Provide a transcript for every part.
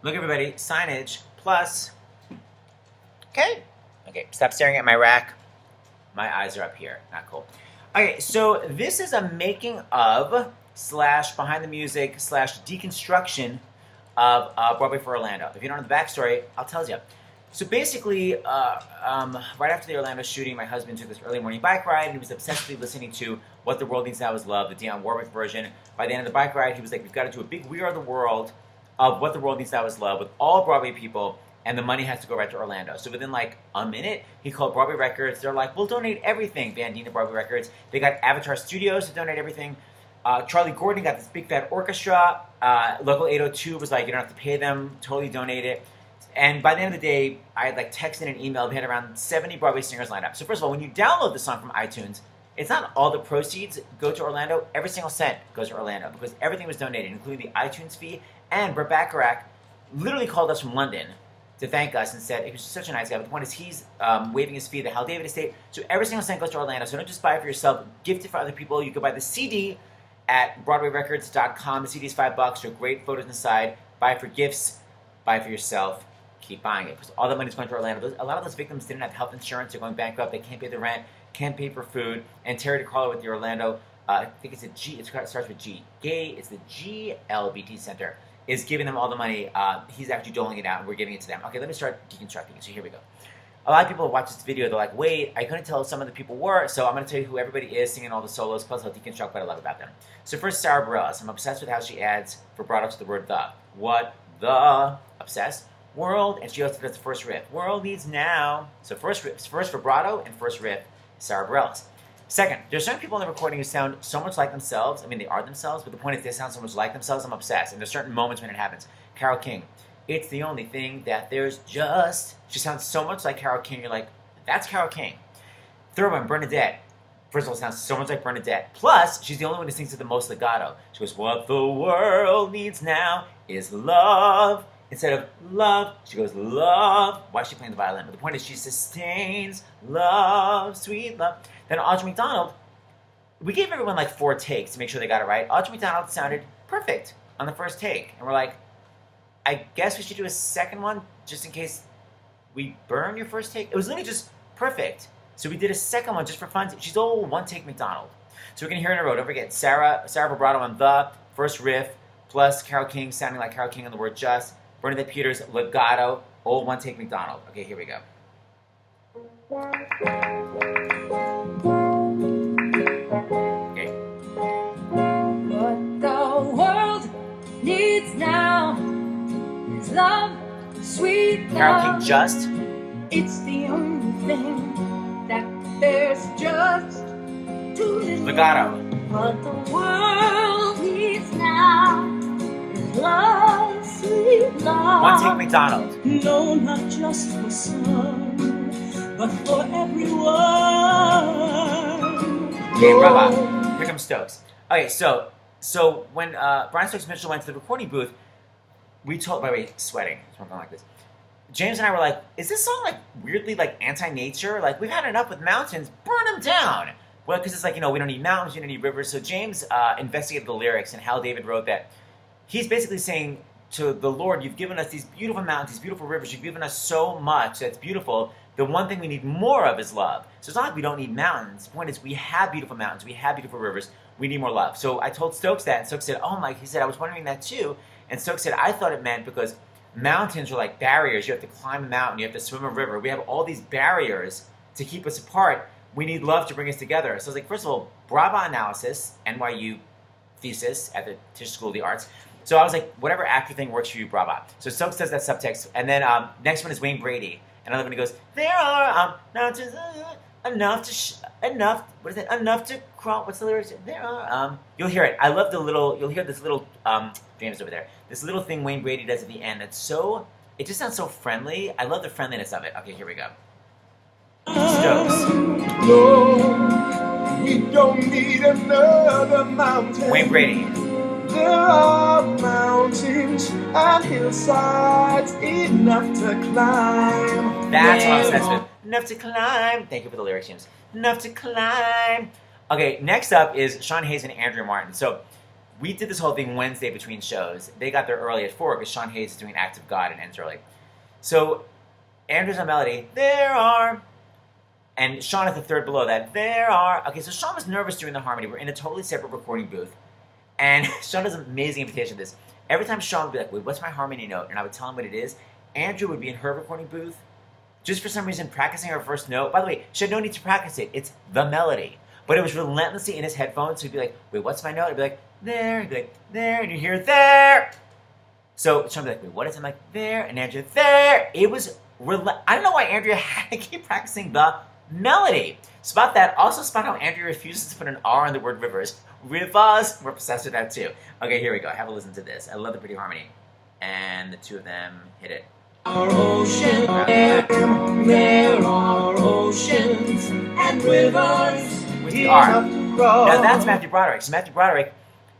Look, everybody, signage plus. Okay. Okay, stop staring at my rack. My eyes are up here. Not cool. Okay, so this is a making of / behind the music / deconstruction of Broadway for Orlando. If you don't know the backstory, I'll tell you. So basically, right after the Orlando shooting, my husband took this early morning bike ride, and he was obsessively listening to What the World Needs Now Is Love, the Dionne Warwick version. By the end of the bike ride, he was like, we've got to do a big We Are the World of What the World Needs Now Is Love with all Broadway people, and the money has to go right to Orlando. So within like a minute, he called Broadway Records. They're like, we'll donate everything, Van Dien to Broadway Records. They got Avatar Studios to donate everything. Charlie Gordon got this big fat orchestra. Local 802 was like, you don't have to pay them, totally donate it. And by the end of the day, I had like texted and emailed. We had around 70 Broadway singers lined up. So first of all, when you download the song from iTunes, it's not all the proceeds go to Orlando. Every single cent goes to Orlando because everything was donated, including the iTunes fee. And Brett Bacharach literally called us from London to thank us and said, he was such a nice guy. But the point is, he's waiving his fee at the Hal David Estate. So every single cent goes to Orlando. So don't just buy it for yourself. Gift it for other people. You can buy the CD at BroadwayRecords.com. The CD is $5. There are great photos inside. Buy it for gifts. Buy it for yourself. Keep buying it because all the money's going to Orlando. A lot of those victims didn't have health insurance. They're going bankrupt. They can't pay the rent. Can't pay for food. And Terry DeCarlo with the Orlando, I think it's a G. It starts with G. Gay. It's the GLBT Center. Is giving them all the money. He's actually doling it out, and we're giving it to them. Okay, let me start deconstructing. So here we go. A lot of people watch this video. They're like, wait, I couldn't tell who some of the people were, so I'm going to tell you who everybody is singing all the solos, plus I'll deconstruct what I love about them. So first, Sarah Bareilles. I'm obsessed with how she adds vibrato to the word the. What the? Obsessed. World, and she also does the first riff. World needs now. So first vibrato and first riff, Sarah Bareilles. Second, there's certain people in the recording who sound so much like themselves. I mean, they are themselves, but the point is they sound so much like themselves, I'm obsessed. And there's certain moments when it happens. Carole King. It's the only thing that there's just. She sounds so much like Carole King. You're like, that's Carole King. Third one, Bernadette. First of all, sounds so much like Bernadette. Plus, she's the only one who sings with the most legato. She goes, what the world needs now is love. Instead of love, she goes, love. Why is she playing the violin? But the point is she sustains love, sweet love. Then Audra McDonald, we gave everyone like 4 takes to make sure they got it right. Audra McDonald sounded perfect on the first take. And we're like, I guess we should do a second one just in case we burn your first take. It was literally just perfect. So we did a second one just for fun. She's all 1 take McDonald. So we're going to hear in a row. Don't forget, Sarah vibrato on the first riff, plus Carole King sounding like Carole King on the word just. Bernadette Peters, legato, old 1 take McDonald. Okay, here we go. Okay. What the world needs now is love, sweet love. Carole King, just. It's the only thing that there's just too little. Legato. What the world needs now is love. Sweet love. 1 take McDonald. No, not just for some, but for everyone. Okay, bravo. Here comes Stokes. Okay, so when Brian Stokes Mitchell went to the recording booth, we told, by the way, sweating, something like this. James and I were like, is this song like weirdly like anti-nature? Like, we've had enough with mountains, burn them down. Well, because it's like, we don't need mountains, we don't need rivers. So James investigated the lyrics, and Hal David wrote that. He's basically saying to the Lord, you've given us these beautiful mountains, these beautiful rivers, you've given us so much that's beautiful. The one thing we need more of is love. So it's not like we don't need mountains. The point is we have beautiful mountains, we have beautiful rivers, we need more love. So I told Stokes that, and Stokes said, oh Mike, he said, I was wondering that too. And Stokes said, I thought it meant because mountains are like barriers. You have to climb a mountain, you have to swim a river. We have all these barriers to keep us apart. We need love to bring us together. So I was like, first of all, Bravo Analysis, NYU thesis at the Tisch School of the Arts. So I was like, whatever actor thing works for you, bravo. So Stokes does that subtext. And then next one is Wayne Brady. And another one he goes, there are enough to crawl. What's the lyrics? There are, you'll hear it. I love you'll hear this little, James over there. This little thing Wayne Brady does at the end. It just sounds so friendly. I love the friendliness of it. Okay, here we go. Stokes. No, we don't need another mountain. Wayne Brady. There are mountains and hillsides enough to climb. That's what I'm obsessed with. Enough to climb. Thank you for the lyrics, James. Enough to climb. Okay, next up is Sean Hayes and Andrea Martin. So we did this whole thing Wednesday between shows. They got there early at 4 because Sean Hayes is doing Act of God and ends early. So Andrew's on melody, there are, and Sean is the third below that, there are. Okay, so Sean was nervous during the harmony. We're in a totally separate recording booth. And Sean does an amazing invitation to this. Every time Sean would be like, wait, what's my harmony note? And I would tell him what it is. Andrew would be in her recording booth, just for some reason practicing her first note. By the way, she had no need to practice it. It's the melody. But it was relentlessly in his headphones. So he'd be like, wait, what's my note? I'd be like, there. He'd be like, there. And you hear there. So Sean would be like, wait, what is it? I'm like, there. And Andrew, there. It was, I don't know why Andrea had to keep practicing the melody. Spot that. Also spot how Andrea refuses to put an R on the word rivers. Rivers. We're obsessed with that too. Okay, here we go. Have a listen to this. I love the pretty harmony. And the two of them hit it. Our ocean, there are oceans and rivers. With the R. Now that's Matthew Broderick. So Matthew Broderick,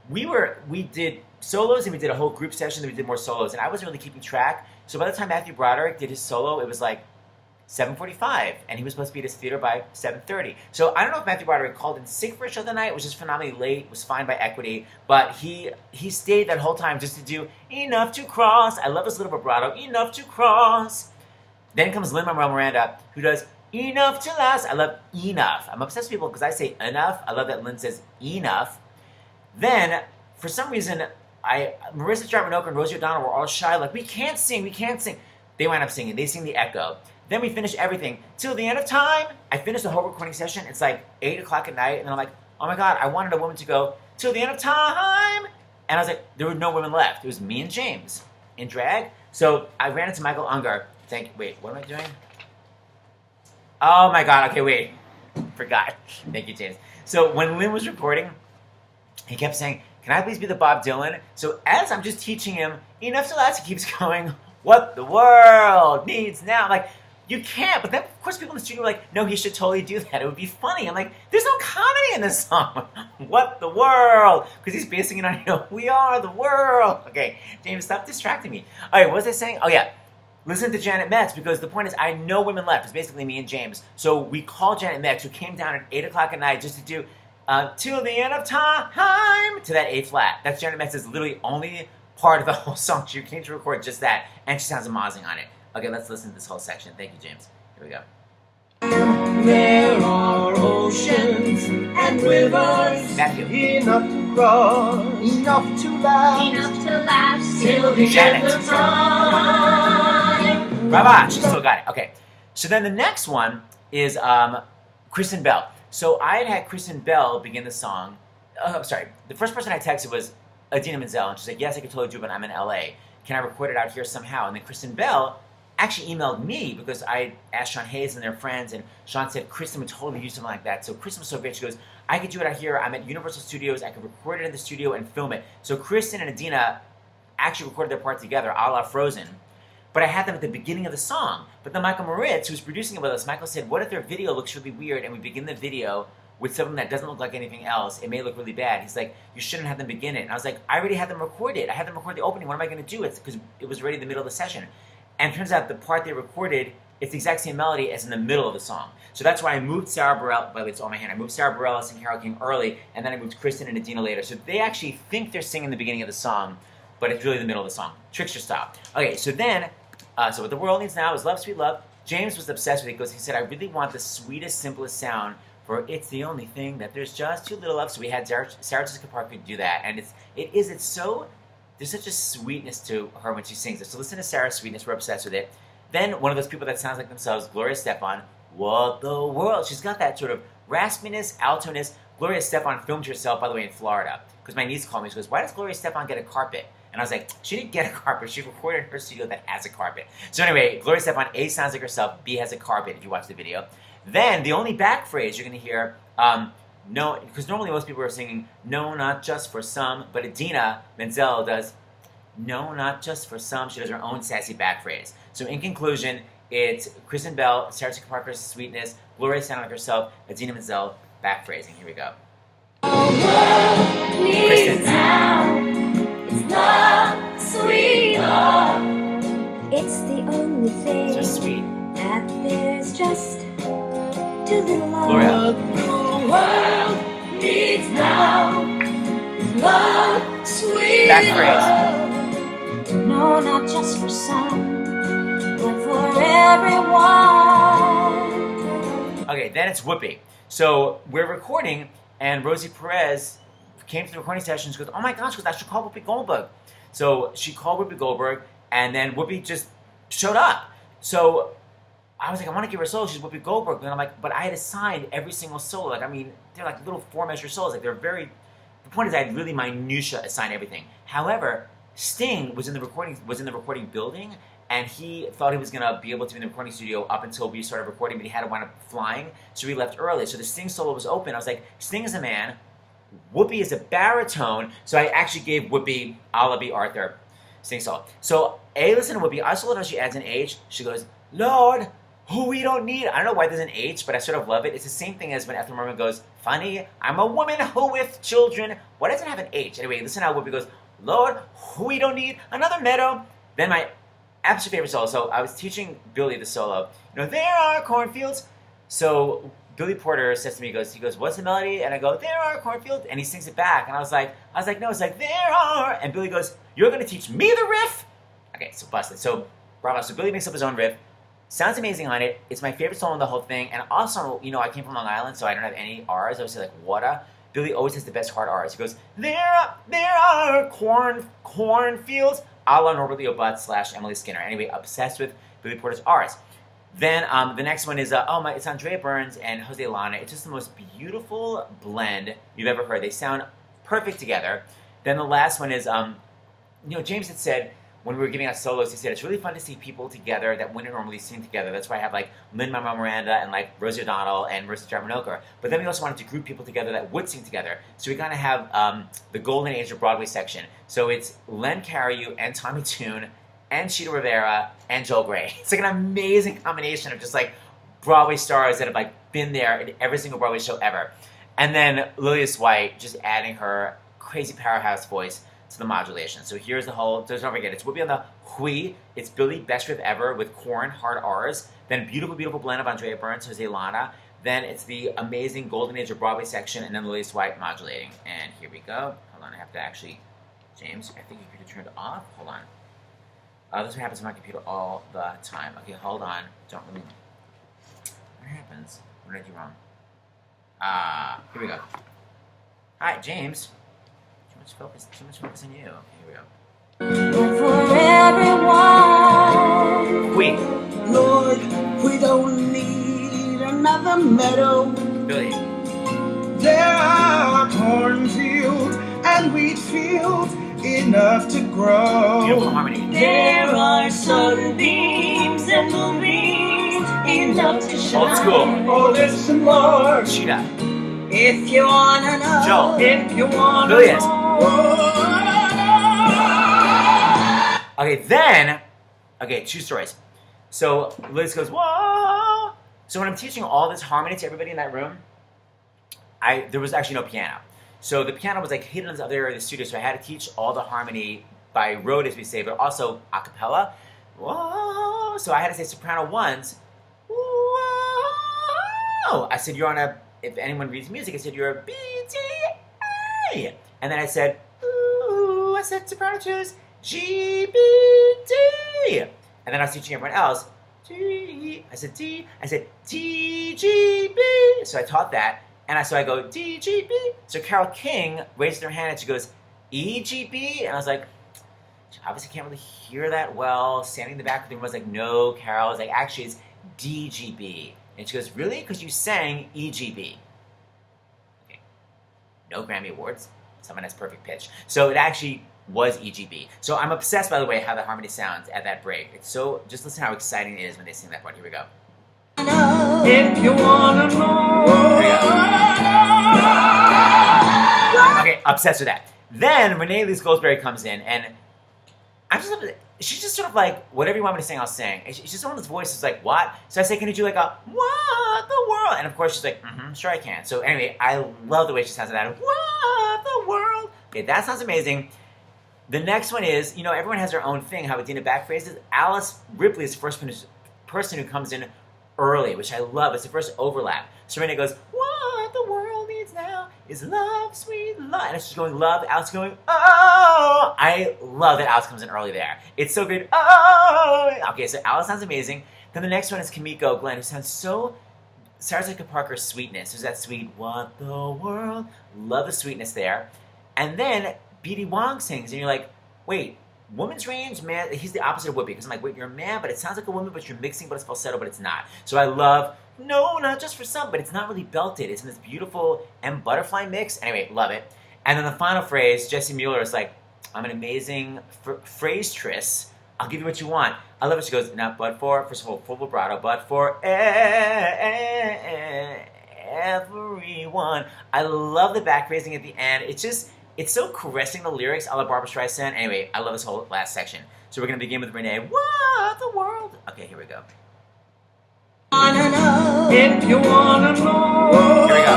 we did solos and we did a whole group session, then we did more solos, and I wasn't really keeping track. So by the time Matthew Broderick did his solo, it was like 7:45, and he was supposed to be at his theater by 7:30. So I don't know if Matthew Broderick called in sick for a show that night, was just phenomenally late, was fine by equity, but he stayed that whole time just to do Enough to Cross. I love his little vibrato, Enough to Cross. Then comes Lin-Manuel Miranda, who does Enough to Last. I love Enough. I'm obsessed with people because I say enough. I love that Lin says enough. Then, for some reason, Marissa Jarmanoka and Rosie O'Donnell were all shy, like, we can't sing. They wind up singing. They sing the echo. Then we finish everything. Till the end of time, I finished the whole recording session. It's like 8 o'clock at night, and then I'm like, oh my God, I wanted a woman to go, till the end of time. And I was like, there were no women left. It was me and James in drag. So I ran into Michael Unger. Wait, what am I doing? Oh my God, okay, wait. Forgot. Thank you, James. So when Lynn was recording, he kept saying, can I please be the Bob Dylan? So as I'm just teaching him, Enough to Last, he keeps going, what the world needs now. I'm like, you can't. But then, of course, people in the studio are like, no, he should totally do that. It would be funny. I'm like, there's no comedy in this song. What the world? Because he's basing it on, we are the world. Okay, James, stop distracting me. All right, what was I saying? Oh, yeah. Listen to Janet Metz, because the point is, I know women left. It's basically me and James. So we called Janet Metz, who came down at 8 o'clock at night just to do Till the End of Time to that A flat. That's Janet Metz's literally only part of the whole song. She came to record just that, and she sounds amazing on it. Okay, let's listen to this whole section. Thank you, James. Here we go. There are oceans and rivers. Matthew. Enough to cross, enough to last. Enough to last till the Janet. end of time. Brava, she still got it. Okay, so then the next one is Kristen Bell. So I had Kristen Bell begin the song. Sorry, the first person I texted was Adina Menzel, and she's like, yes, I could totally do it, but I'm in LA. Can I record it out here somehow? And then Kristen Bell actually emailed me because I asked Sean Hayes and their friends, and Sean said Kristen would totally do something like that. So Kristen was so great. She goes, I could do it out here. I'm at Universal Studios. I could record it in the studio and film it. So Kristen and Adina actually recorded their part together, a la Frozen. But I had them at the beginning of the song. But then Michael Moritz, who was producing it with us, Michael said, what if their video looks really weird and we begin the video with something that doesn't look like anything else? It may look really bad. He's like, you shouldn't have them begin it. And I was like, I already had them record it. I had them record the opening. What am I going to do? It's because it was already in the middle of the session. And it turns out the part they recorded, it's the exact same melody as in the middle of the song. So that's why I moved Sarah Bareilles, by the way, it's on my hand. I moved Sarah Bareilles and Carole King early, and then I moved Kristen and Adina later. So they actually think they're singing the beginning of the song, but it's really the middle of the song. Trickster style. Okay, so then, so what the world needs now is Love, Sweet Love. James was obsessed with it because he said, I really want the sweetest, simplest sound for It's the Only Thing That There's Just Too Little Of. So we had Sarah Jessica Parker do that, and it's so, there's such a sweetness to her when she sings it. So listen to Sarah's sweetness, we're obsessed with it. Then one of those people that sounds like themselves, Gloria Estefan, What the World. She's got that sort of raspiness, altoness. Gloria Estefan filmed herself, by the way, in Florida. Because my niece called me, she goes, why does Gloria Estefan get a carpet? And I was like, she didn't get a carpet. She recorded in her studio that has a carpet. So anyway, Gloria Estefan, A, sounds like herself. B, has a carpet, if you watch the video. Then the only back phrase you're going to hear, no, because normally most people are singing, no, not just for some. But Adina Menzel does, no, not just for some. She does her own sassy back phrase. So in conclusion, it's Kristen Bell, Sarah Jessica Parker's sweetness, Gloria sounding like herself, Adina Menzel, back phrasing. Here we go. Kristen. It's love, sweet love. It's the only thing So sweet. that there's just too little of. Gloria. What the world needs now is love, sweet Back love. No, not just for some, but for everyone. Okay, then it's Whoopi. So we're recording, and Rosie Perez came to the recording session. She goes, "Oh my gosh," I should call Whoopi Goldberg. So she called Whoopi Goldberg, and then Whoopi just showed up. So I was like, I want to give her a solo. She's Whoopi Goldberg. And I'm like, but I had assigned every single solo. Like, I mean, they're like little 4-measure solos. Like, they're very... The point is I had really minutia assigned everything. However, Sting was in the recording building, and he thought he was going to be able to be in the recording studio up until we started recording, but he had to wind up flying, so we left early. So the Sting solo was open. I was like, Sting is a man, Whoopi is a baritone, so I actually gave Whoopi I'll Be Arthur Sting solo. So, listen to Whoopi. I also love how she adds an H. She goes, Lord, who we don't need. I don't know why there's an H, but I sort of love it. It's the same thing as when Ethel Merman goes, funny, I'm a woman who with children. Why doesn't it have an H? Anyway, listen how Whoopi goes, Lord, who we don't need, another meadow. Then my absolute favorite solo. So I was teaching Billy the solo. There are cornfields. So Billy Porter says to me, he goes, what's the melody? And I go, there are cornfields. And he sings it back. And I was like, no, it's like, there are. And Billy goes, you're going to teach me the riff? Okay, so busted. So bravo. So Billy makes up his own riff. Sounds amazing on it. It's my favorite song on the whole thing. And also, I came from Long Island, so I don't have any R's. I would say like water. Billy always has the best hard R's. He goes, there are cornfields, a la Norbert Leo Butz / Emily Skinner. Anyway, obsessed with Billy Porter's R's. Then the next one is, it's Andrea Burns and Jose Lana. It's just the most beautiful blend you've ever heard. They sound perfect together. Then the last one is, James had said, when we were giving out solos, he said, it's really fun to see people together that wouldn't normally sing together. That's why I have like Lin-Manuel Miranda and like Rosie O'Donnell and Marissa Jarmanoker. But then we also wanted to group people together that would sing together. So we kind of have the golden age of Broadway section. So it's Len Cariou and Tommy Tune and Chita Rivera and Joel Grey. It's like an amazing combination of just like Broadway stars that have like been there in every single Broadway show ever. And then Lillias White just adding her crazy powerhouse voice to the modulation. So here's the whole, don't forget, it's Whoopi on the Hui, it's Billy, best riff ever with corn, hard R's, then beautiful, beautiful blend of Andrea Burns, Jose Lana, then it's the amazing Golden Age of Broadway section, and then Lillias White modulating. And here we go. Hold on, I have to actually, James, I think your computer turned off. Hold on. This is what happens on my computer all the time. Okay, hold on. Don't really, what happens? What did I do wrong? Here we go. Hi, James. Too much focus on you. Okay, here we go. For everyone. Wait. Lord, we don't need another meadow. Billy. There are cornfields and wheat fields enough to grow. Beautiful harmony. There are sunbeams and moonbeams enough to shine. Old school. Oh, listen, Lord, Cheetah. If you wanna know. Joel. If you wanna Billions. know. Okay, two stories. So Liz goes, whoa. So when I'm teaching all this harmony to everybody in that room, there was actually no piano. So the piano was like hidden in the other area of the studio, so I had to teach all the harmony by rote, as we say, but also a cappella. Whoa. So I had to say soprano ones. Whoa. I said, if anyone reads music, I said, you're a B, D, A. And then I said, ooh, I said soprano twos, G, B, D. And then I was teaching everyone else, D. I said D. I said D, G, B. So I taught that. And so I go, D, G, B. So Carole King raised her hand and she goes, E, G, B. And I was like, she obviously can't really hear that well. Standing in the back of the room, I was like, no, Carole. I was like, actually, it's D, G, B. And she goes, really? Because you sang E, G, B. Okay. No Grammy Awards. Someone has perfect pitch. So it actually was EGB. So I'm obsessed, by the way, how the harmony sounds at that break. It's so, just listen how exciting it is when they sing that part. Here we go. If you wanna know. Okay, obsessed with that. Then Renee Elise Goldsberry comes in, and she's just sort of like, whatever you want me to sing, I'll sing. And she's just one of those voices like, what? So I say, can you do like a, what the world? And of course she's like, sure I can. So anyway, I love the way she sounds like that. What the world? Okay, that sounds amazing. The next one is, everyone has their own thing, how Adina back phrases. Alice Ripley is the first person who comes in early, which I love. It's the first overlap. So Renee goes, what the world needs now is love, sweet love. And it's just going love, Alice going, oh. I love that Alice comes in early there. It's so good. Oh. Okay, so Alice sounds amazing. Then the next one is Kimiko Glenn, who sounds so Sarah Jessica Parker's sweetness. There's that sweet, what the world. Love the sweetness there. And then B.D. Wong sings, and you're like, wait, woman's range, man, he's the opposite of Whoopi. Because I'm like, wait, you're a man, but it sounds like a woman, but you're mixing, but it's falsetto, but it's not. So I love, no, not just for some, but it's not really belted. It's in this beautiful M butterfly mix. Anyway, love it. And then the final phrase, Jessie Mueller is like, I'm an amazing phrase-tress. I'll give you what you want. I love it. She goes, not but for, first of all, full vibrato, but for everyone. I love the back phrasing at the end. It's so caressing, the lyrics, a la Barbra Streisand. Anyway, I love this whole last section. So we're going to begin with Renee. What the world? Okay, here we go. If you wanna know, Here we go.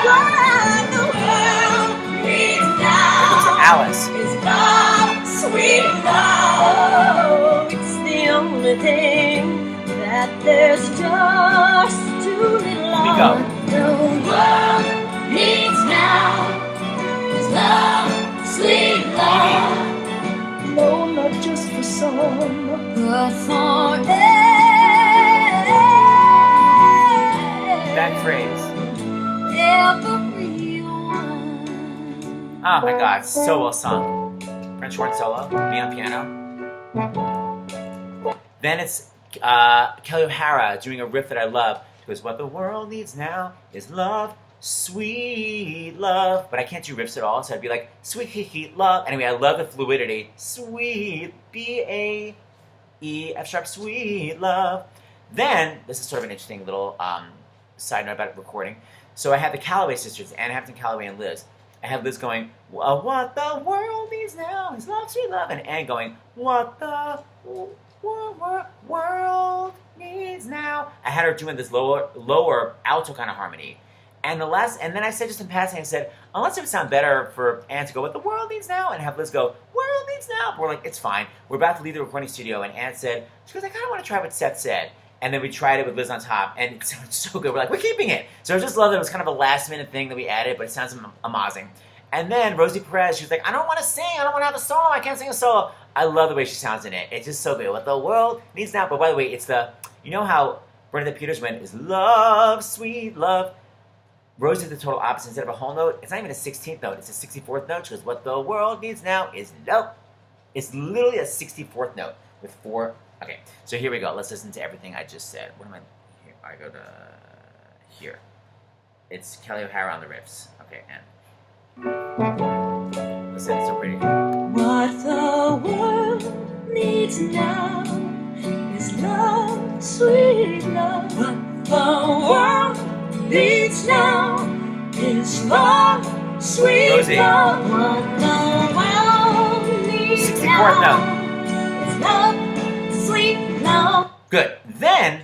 what the world needs now Alice. is love, sweet love. It's the only thing that there's just too little Here we go. of. The world needs now is love, sweet love. No, not just for some, but for That phrase. everyone. Oh my God, so well sung. French horn solo, me on piano. Then it's Kelly O'Hara doing a riff that I love. She goes, what the world needs now is love, sweet love. But I can't do riffs at all, so I'd be like, sweet heat love. Anyway, I love the fluidity. Sweet, B-A-E, F sharp, sweet love. Then, this is sort of an interesting little side note about recording. So I had the Calloway sisters, Anne Hampton Calloway and Liz. I had Liz going, well, what the world needs now is love, sweet love. And Anne going, what the world needs now. I had her doing this lower alto kind of harmony. And then I said just in passing, I said, unless it would sound better for Anne to go, what the world needs now, and have Liz go, world needs now. But we're like, it's fine. We're about to leave the recording studio, and Anne said, she goes, I kind of want to try what Seth said. And then we tried it with Liz on top, and it sounded so good. We're like, we're keeping it. So I just love that it was kind of a last-minute thing that we added, but it sounds amazing. And then Rosie Perez, she was like, I don't want to sing. I don't want to have a solo. I can't sing a solo. I love the way she sounds in it. It's just so good. What the world needs now. But by the way, it's you know how Bernadette Peters went, is love, sweet love. Rosie did the total opposite. Instead of a whole note, it's not even a 16th note. It's a 64th note. She goes, what the world needs now is love. It's literally a 64th note with 4. Okay, so here we go. Let's listen to everything I just said. What am I? Here, I go to here. It's Kelly O'Hara on the riffs. Okay, and listen, it's so pretty. What the world needs now is love, sweet love. What the world needs now is love, sweet Rosie. love. What the world needs 64th now note. is love, sweet love. Good. Then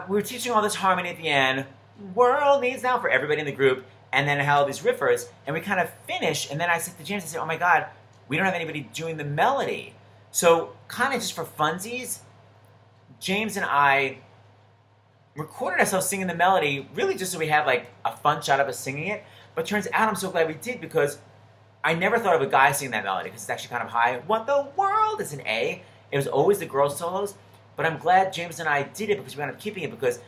we were teaching all this harmony at the end. World needs now for everybody in the group. And then I had all these riffers, and we kind of finish. And then I said to James, I said, oh my God, we don't have anybody doing the melody. So kind of just for funsies, James and I recorded ourselves singing the melody, really just so we have like a fun shot of us singing it. But turns out I'm so glad we did, because I never thought of a guy singing that melody, because it's actually kind of high. What the world is an A. It was always the girls' solos. But I'm glad James and I did it, because we ended up keeping it, because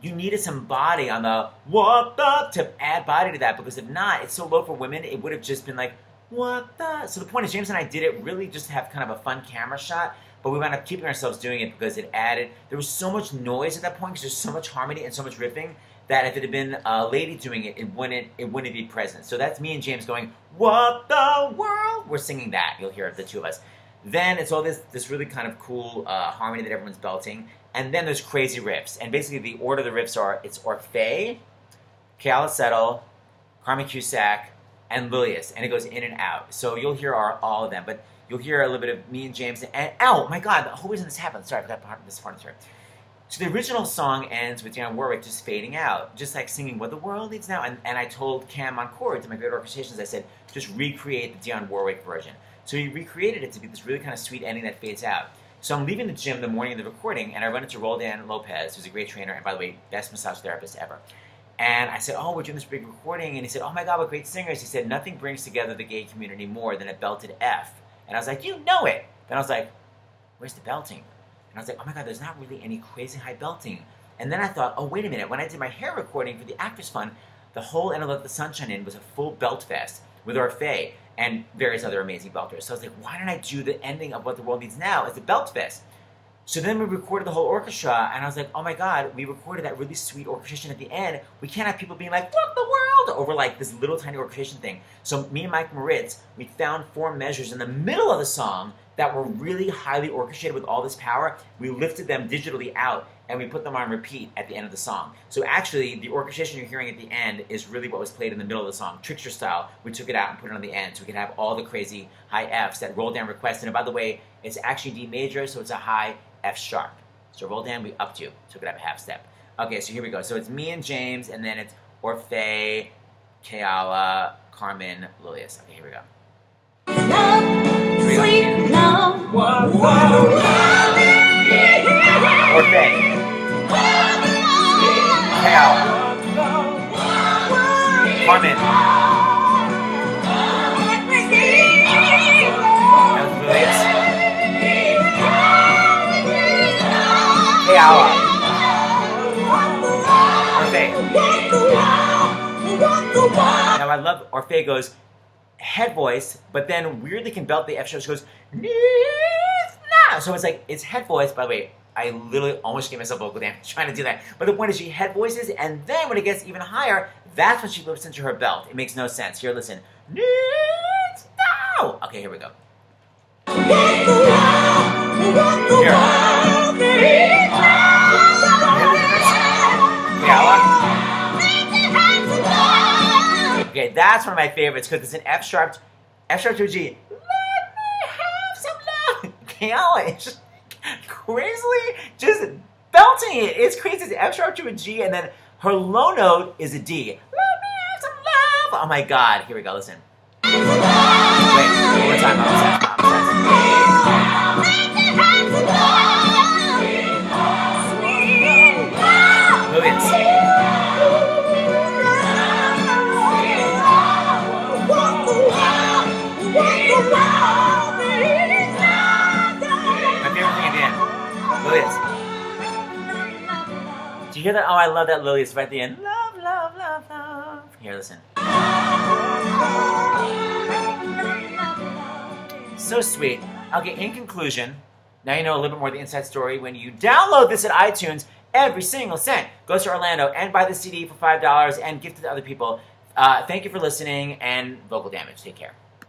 you needed some body on the what the to add body to that, because if not, it's so low for women, it would have just been like, what the? So the point is, James and I did it really just to have kind of a fun camera shot, but we wound up keeping ourselves doing it because it added, there was so much noise at that point, because there's so much harmony and so much riffing, that if it had been a lady doing it, it wouldn't be present. So that's me and James going, what the world? We're singing that. You'll hear the two of us. Then it's all this really kind of cool harmony that everyone's belting. And then there's crazy riffs. And basically the order of the riffs are, it's Orfeo, Keala Settle, Carmen Cusack, and Lilius. And it goes in and out. So you'll hear all of them. But you'll hear a little bit of me and James. And oh my God, the whole reason this happened. Sorry, I forgot this part. So the original song ends with Dionne Warwick just fading out. Just like singing What the World Needs Now. And I told Cam on chords in my great orchestrations, I said, just recreate the Dionne Warwick version. So he recreated it to be this really kind of sweet ending that fades out. So I'm leaving the gym the morning of the recording, and I run into Roldan Lopez, who's a great trainer, and by the way, best massage therapist ever. And I said, oh, we're doing this big recording. And he said, oh my God, what great singers. He said, nothing brings together the gay community more than a belted F. And I was like, you know it. Then I was like, where's the belting? And I was like, oh my God, there's not really any crazy high belting. And then I thought, oh, wait a minute. When I did my hair recording for the Actors Fund, the whole And I Let the Sunshine In was a full belt fest with Orfeh and various other amazing belters. So I was like, why don't I do the ending of What the World Needs Now as the belt fest? So then we recorded the whole orchestra, and I was like, oh my God, we recorded that really sweet orchestration at the end. We can't have people being like, "What the world?" over like this little tiny orchestration thing. So me and Mike Moritz, we found 4 measures in the middle of the song that were really highly orchestrated with all this power. We lifted them digitally out, and we put them on repeat at the end of the song. So actually, the orchestration you're hearing at the end is really what was played in the middle of the song, Trickster style. We took it out and put it on the end, so we could have all the crazy high Fs that roll down requested. And by the way, it's actually D major, so it's a high F sharp. So roll down, we upped you. Took it up a half step. Okay, so here we go. So it's me and James, and then it's Orfeh, Keala, Carmen, Lilius. Okay, here we go. Sweet love. Orfeh, Keala, Carmen. That was Lilius. Keala. Orfeh. Now I love Orfeh goes head voice, but then weirdly can belt the F sharp. She goes, nah. So it's like, it's head voice. By the way, I literally almost gave myself vocal damage trying to do that. But the point is she head voices, and then when it gets even higher, that's when she lifts into her belt. It makes no sense. Here, listen. No. Okay, here we go. Okay, that's one of my favorites because it's an F sharp to a G. Let me have some love. Keala is just crazily just belting it. It's crazy. It's F sharp to a G, and then her low note is a D. Let me have some love. Oh my God. Here we go. Listen. Wait, one more time. I'm obsessed. Do you hear that? Oh, I love that Lilius right at the end. Love, love, love, love. Here, listen. So sweet. Okay, in conclusion, now you know a little bit more of the inside story. When you download this at iTunes, every single cent goes to Orlando, and buy the CD for $5 and gift it to other people. Thank you for listening, and vocal damage. Take care.